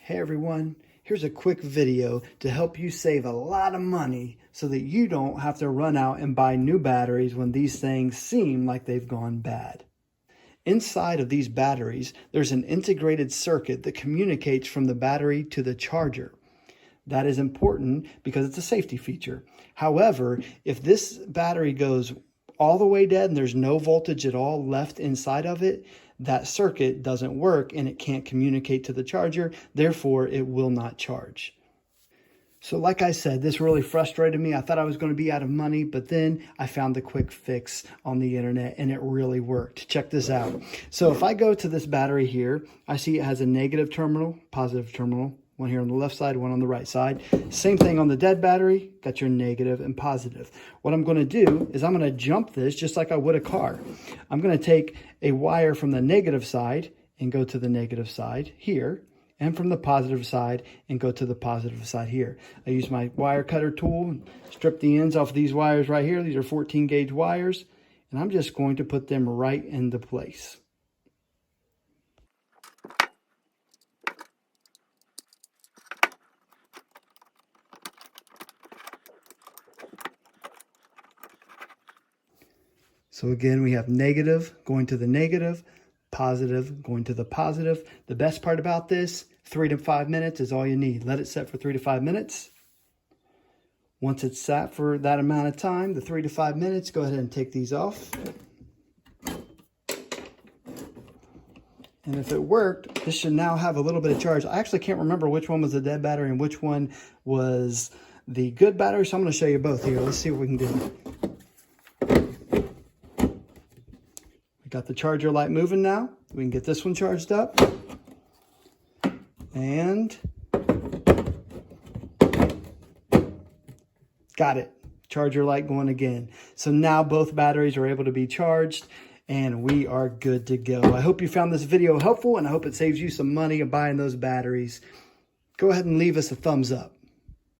Hey everyone, here's a quick video to help you save a lot of money so that you don't have to run out and buy new batteries when these things seem like they've gone bad. Inside of these batteries, there's an integrated circuit that communicates from the battery to the charger. That is important because it's a safety feature. However, if this battery goes all the way dead and there's no voltage at all left inside of it, that circuit doesn't work and it can't communicate to the charger, therefore it will not charge. So like I said, this really frustrated me. I thought I was going to be out of money, but then I found the quick fix on the internet and it really worked. Check this out. So if I go to this battery here, I see it has a negative terminal, positive terminal, one here on the left side, one on the right side. Same thing on the dead battery, got your negative and positive. What I'm going to do is I'm going to jump this just like I would a car. I'm going to take a wire from the negative side and go to the negative side here, and from the positive side and go to the positive side here. I use my wire cutter tool and strip the ends off these wires right here. These are 14 gauge wires, and I'm just going to put them right into place. So again, we have negative going to the negative, positive going to the positive. The best part about this, 3 to 5 minutes is all you need. Let it set for 3 to 5 minutes. Once it's sat for that amount of time, the 3 to 5 minutes, go ahead and take these off. And if it worked, this should now have a little bit of charge. I actually can't remember which one was the dead battery and which one was the good battery, so I'm going to show you both here. Let's see what we can do. Got the charger light moving now. We can get this one charged up. And got it. Charger light going again. So now both batteries are able to be charged and we are good to go. I hope you found this video helpful and I hope it saves you some money of buying those batteries. Go ahead and leave us a thumbs up.